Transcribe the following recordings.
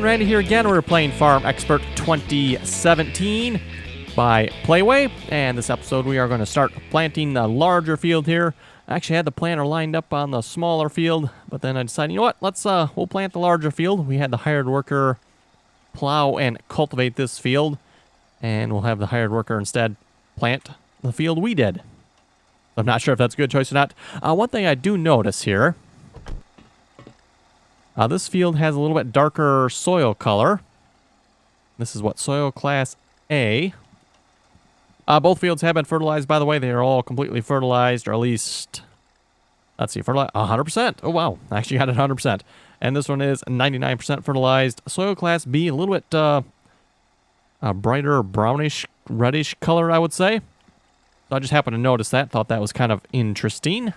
everyone, Randy here again. We're playing Farm Expert 2017 by Playway, and this episode we are going to start planting the larger field here. I actually had the planter lined up on the smaller field, but then I decided, you know what, we'll plant the larger field. We had the hired worker plow and cultivate this field, and we'll have the hired worker instead plant the field we did. I'm not sure if that's a good choice or not. One thing I do notice here, this field has a little bit darker soil color. This is what, soil class A. Both fields have been fertilized, by the way. They are all completely fertilized, or at least, let's see, fertilized 100%. Oh, wow. I actually got it 100%. And this one is 99% fertilized. Soil class B, a little bit brighter brownish, reddish color, I would say. So I just happened to notice that. Thought that was kind of interesting.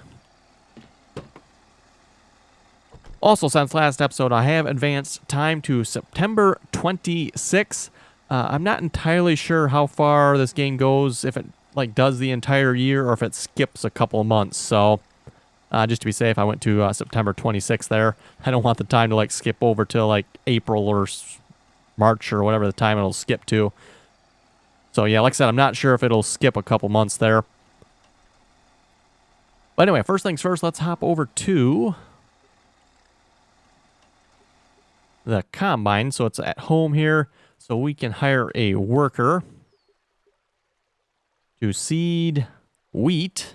Also, since last episode, I have advanced time to September 26th. I'm not entirely sure how far this game goes, if it does the entire year or if it skips a couple of months. So just to be safe, I went to September 26th there. I don't want the time to skip over to April or March or whatever the time it'll skip to. So yeah, like I said, I'm not sure if it'll skip a couple months there. But anyway, first things first, let's hop over to the combine. So it's at home here. So we can hire a worker to seed wheat.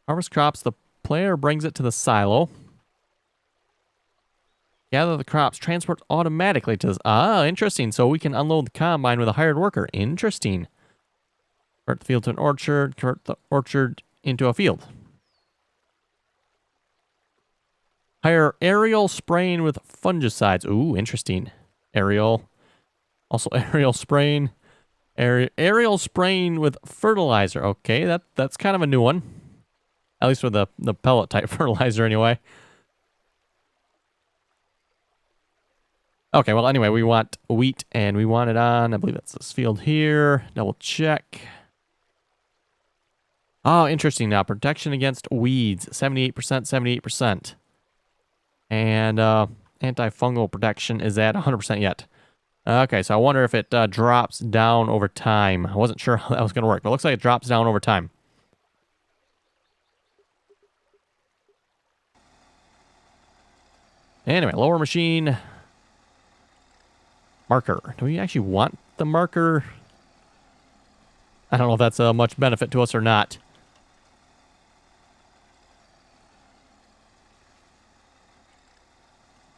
Harvest crops. The player brings it to the silo. Gather the crops. Transport automatically to this. Ah, interesting. So we can unload the combine with a hired worker. Interesting. Convert the field to an orchard. Convert the orchard into a field. Hire aerial spraying with fungicides. Ooh, interesting. Aerial. Also aerial spraying. Aerial spraying with fertilizer. Okay, that's kind of a new one. At least with the pellet type fertilizer anyway. Okay, well anyway, we want wheat and we want it on, I believe that's this field here. Double check. Oh, interesting. Now, protection against weeds. 78%, 78%. And antifungal protection is at 100% yet. Okay, so I wonder if it drops down over time. I wasn't sure how that was going to work, but it looks like it drops down over time. Anyway, lower machine. Marker. Do we actually want the marker? I don't know if that's much benefit to us or not.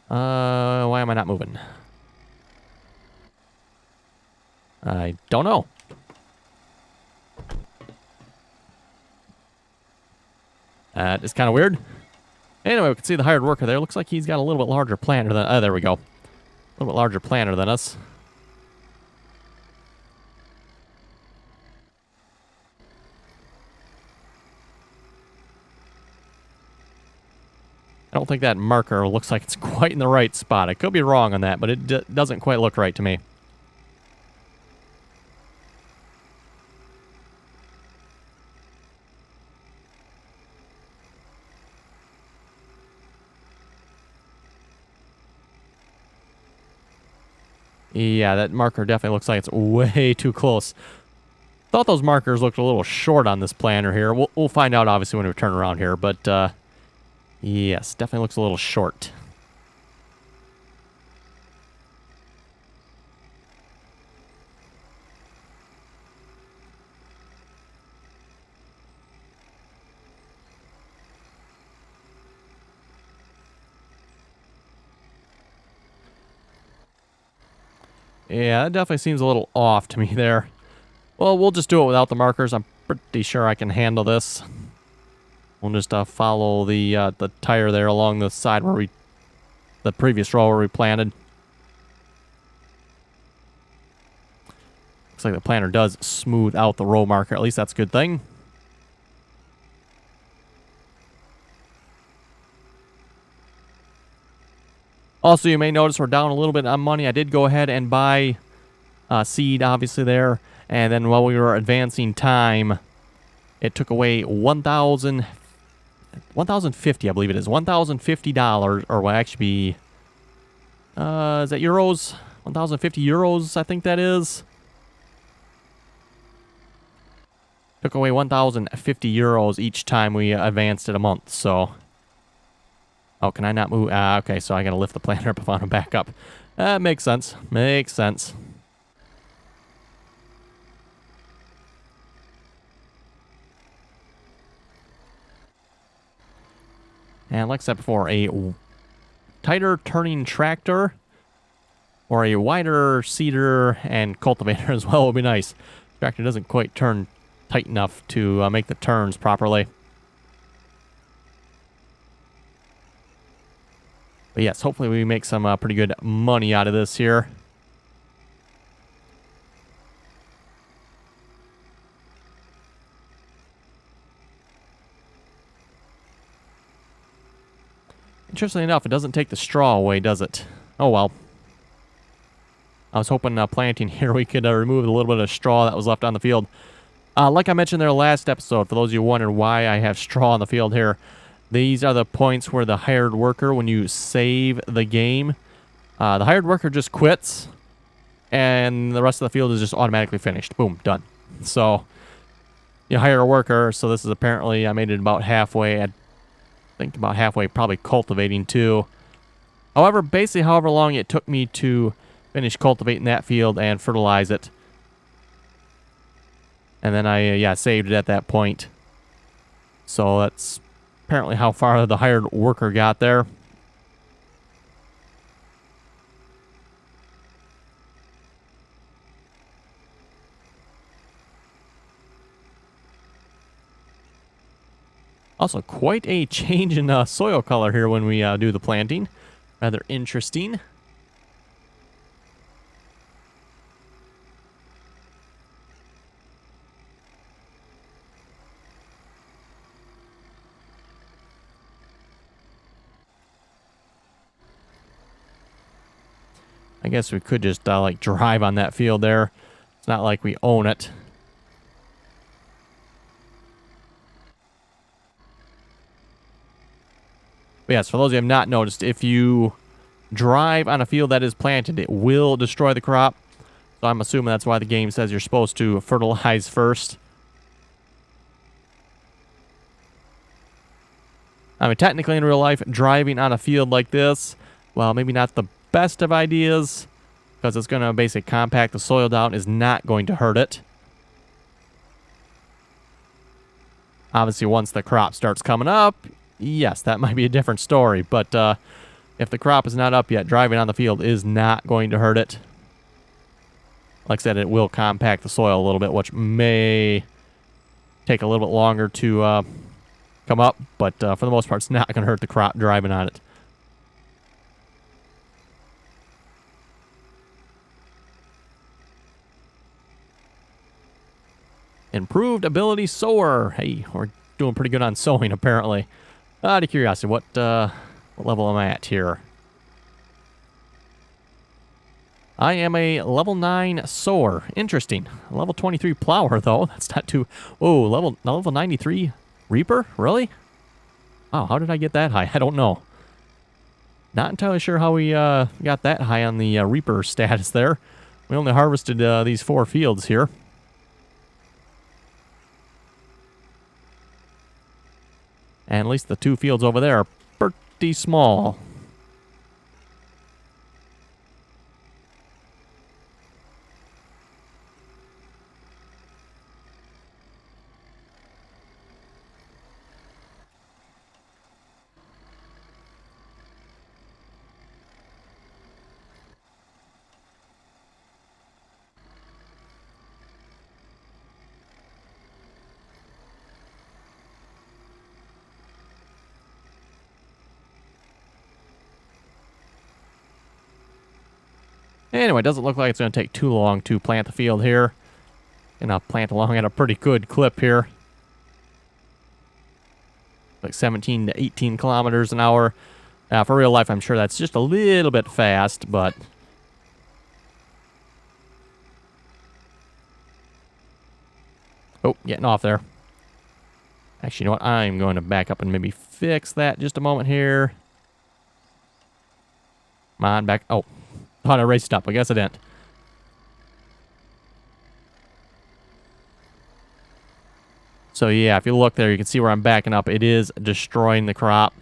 Why am I not moving? I don't know. It's kind of weird. Anyway, we can see the hired worker there. Looks like he's got a little bit larger planter than... Oh, there we go. A little bit larger planter than us. I don't think that marker looks like it's quite in the right spot. I could be wrong on that, but it doesn't quite look right to me. Yeah, that marker definitely looks like it's way too close. Thought those markers looked a little short on this planter here. We'll find out, obviously, when we turn around here, but... yes, definitely looks a little short. Yeah, that definitely seems a little off to me there. Well, we'll just do it without the markers. I'm pretty sure I can handle this. We'll just follow the tire there along the side where the previous row where we planted. Looks like the planter does smooth out the row marker. At least that's a good thing. Also, you may notice we're down a little bit on money. I did go ahead and buy seed, obviously, there. And then while we were advancing time, it took away 1,000 1,050, I believe it is. $1,050, or will actually be, is that euros? 1,050 euros, I think that is. Took away 1,050 euros each time we advanced it a month, so. Oh, can I not move? Okay, so I gotta lift the planter up if I want to back up. Makes sense. Makes sense. And like I said before, a tighter turning tractor or a wider seeder and cultivator as well would be nice. Tractor doesn't quite turn tight enough to make the turns properly. But yes, hopefully we make some pretty good money out of this here. Interestingly enough, it doesn't take the straw away, does it? Oh well. I was hoping planting here we could remove a little bit of straw that was left on the field. Like I mentioned in their last episode, for those of you wondering why I have straw on the field here, these are the points where the hired worker, when you save the game, the hired worker just quits, and the rest of the field is just automatically finished. Boom, done. So, you hire a worker, so this is apparently, I made it about halfway, I think about halfway, probably cultivating too. However, basically however long it took me to finish cultivating that field and fertilize it. And then I, saved it at that point. So that's apparently how far the hired worker got there. Also, quite a change in soil color here when we do the planting. Rather interesting. I guess we could just like drive on that field there. It's not like we own it. But yes, for those of you who have not noticed, if you drive on a field that is planted, it will destroy the crop. So I'm assuming that's why the game says you're supposed to fertilize first. I mean, technically in real life, driving on a field like this, well, maybe not the best of ideas, because it's going to basically compact the soil down, is not going to hurt it. Obviously, once the crop starts coming up, yes, that might be a different story. But if the crop is not up yet, driving on the field is not going to hurt it. Like I said, it will compact the soil a little bit, which may take a little bit longer to come up. But for the most part, it's not going to hurt the crop driving on it. Improved ability sower. Hey, we're doing pretty good on sowing, apparently. Out of curiosity, what level am I at here? I am a level 9 sower. Interesting. Level 23 plower, though. That's not too... Oh, level 93 reaper? Really? Wow, how did I get that high? I don't know. Not entirely sure how we got that high on the reaper status there. We only harvested these 4 fields here. And at least the 2 fields over there are pretty small. Anyway, it doesn't look like it's going to take too long to plant the field here. And I'll plant along at a pretty good clip here. Like 17 to 18 kilometers an hour. For real life, I'm sure that's just a little bit fast, but... Oh, getting off there. Actually, you know what? I'm going to back up and maybe fix that just a moment here. Come on, back. Oh, thought I raced up. I guess I didn't. So yeah, if you look there, you can see where I'm backing up. It is destroying the crop.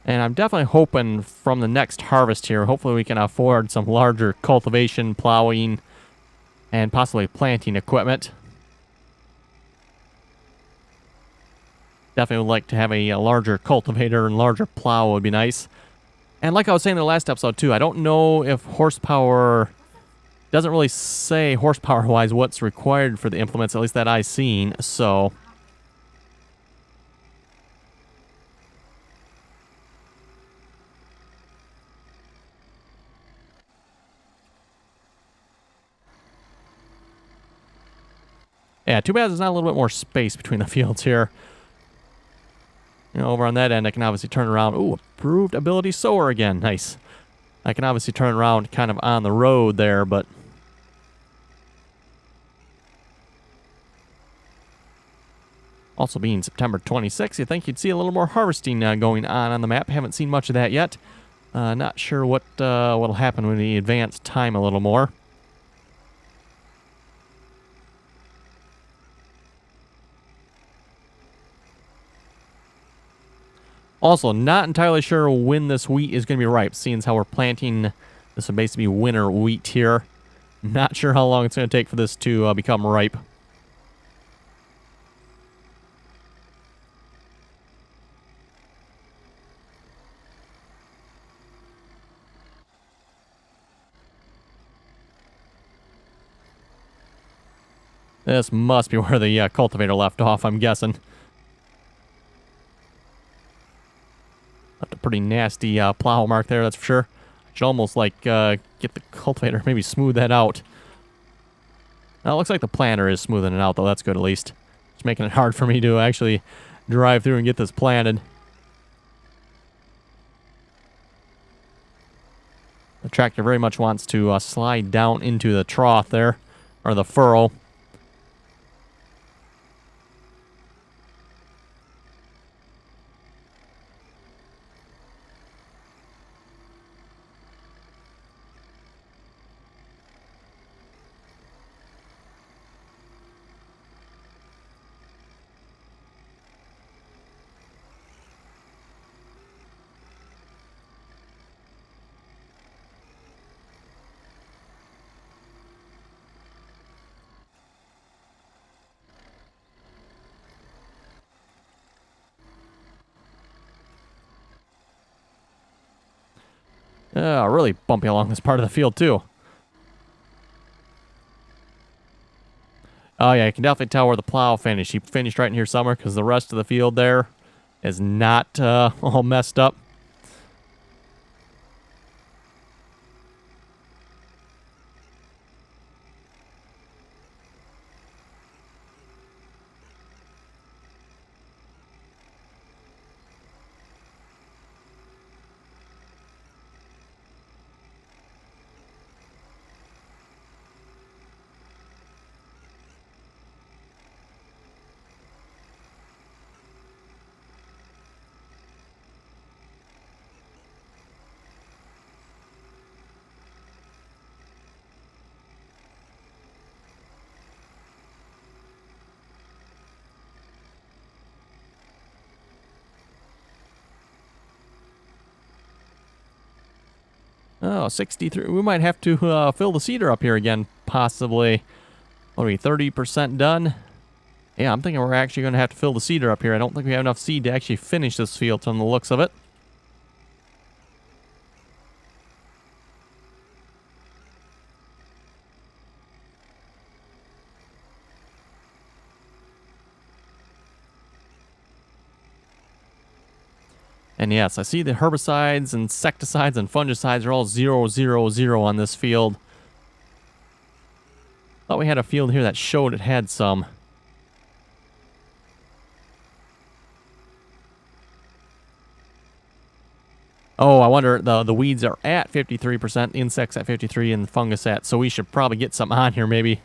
And I'm definitely hoping from the next harvest here, hopefully we can afford some larger cultivation, plowing, and possibly planting equipment. Definitely would like to have a larger cultivator and larger plow would be nice. And like I was saying in the last episode too, I don't know if horsepower doesn't really say horsepower-wise what's required for the implements, at least that I've seen, so... Yeah, too bad there's not a little bit more space between the fields here. You know, over on that end, I can obviously turn around. Ooh, approved ability sower again. Nice. I can obviously turn around kind of on the road there, but... Also being September 26th, you think you'd see a little more harvesting going on the map. Haven't seen much of that yet. Not sure what'll happen when we advance time a little more. Also, not entirely sure when this wheat is going to be ripe, seeing as how we're planting. This would basically be winter wheat here. Not sure how long it's going to take for this to become ripe. This must be where the cultivator left off, I'm guessing. Left a pretty nasty plow mark there, that's for sure. I should almost, like, get the cultivator, maybe smooth that out. Now, it looks like the planter is smoothing it out, though. That's good, at least. It's making it hard for me to actually drive through and get this planted. The tractor very much wants to slide down into the trough there, or the furrow. Really bumpy along this part of the field, too. Oh, yeah, you can definitely tell where the plow finished. He finished right in here somewhere because the rest of the field there is not all messed up. Oh, 63. We might have to fill the seeder up here again, possibly. What are we, 30% done? Yeah, I'm thinking we're actually going to have to fill the seeder up here. I don't think we have enough seed to actually finish this field from the looks of it. And yes, I see the herbicides, insecticides, and fungicides are all 0, 0, 0 on this field. Thought we had a field here that showed it had some. Oh, I wonder, the weeds are at 53%, insects at 53%, and fungus at, so we should probably get some on here maybe.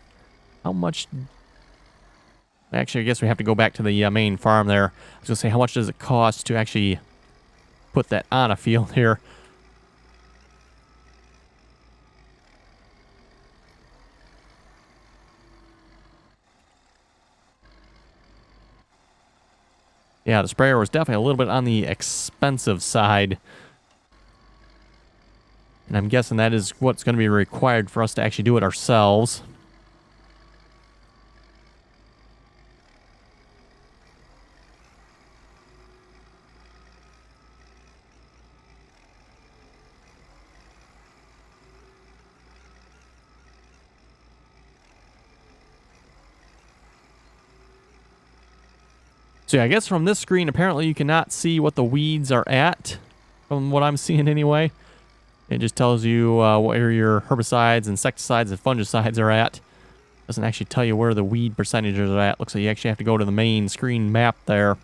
How much? Actually, I guess we have to go back to the main farm there. I was going to say, how much does it cost to actually put that on a field here? Yeah, the sprayer was definitely a little bit on the expensive side. And I'm guessing that is what's going to be required for us to actually do it ourselves. So yeah, I guess from this screen, apparently you cannot see what the weeds are at, from what I'm seeing anyway. It just tells you where your herbicides, insecticides, and fungicides are at. Doesn't actually tell you where the weed percentages are at. Looks like you actually have to go to the main screen map there.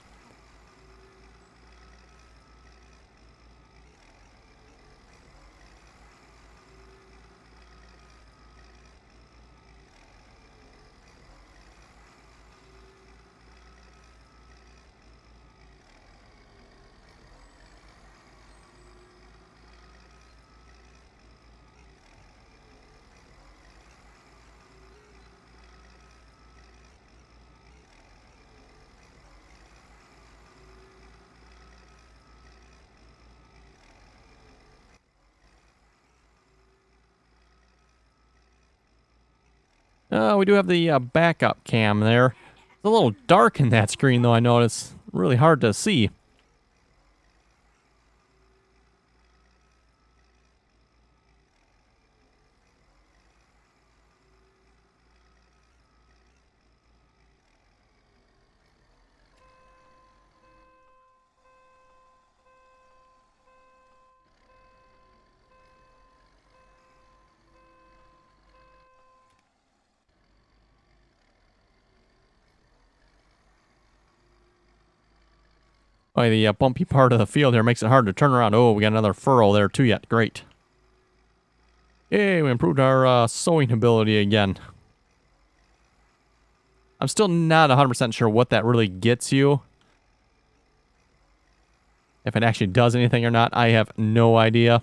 We do have the backup cam there. It's a little dark in that screen, though, I notice. Really hard to see. Oh, the bumpy part of the field here makes it hard to turn around. Oh, we got another furrow there too yet. Great. Yay, we improved our sowing ability again. I'm still not 100% sure what that really gets you. If it actually does anything or not, I have no idea.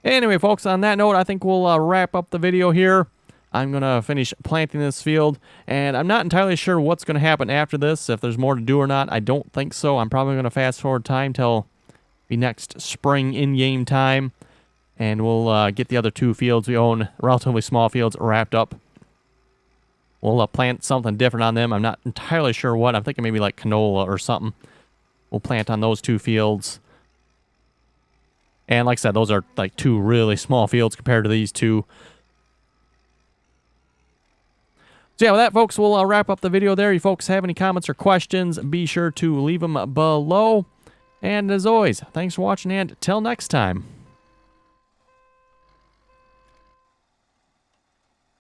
Anyway, folks, on that note, I think we'll wrap up the video here. I'm going to finish planting this field, and I'm not entirely sure what's going to happen after this, if there's more to do or not. I don't think so. I'm probably going to fast forward time till the next spring in-game time, and we'll get the other two fields we own, relatively small fields, wrapped up. We'll plant something different on them. I'm not entirely sure what. I'm thinking maybe like canola or something. We'll plant on those two fields. And like I said, those are like two really small fields compared to these two. So yeah, with that, folks, we'll wrap up the video there. You folks have any comments or questions, be sure to leave them below. And as always, thanks for watching, and till next time.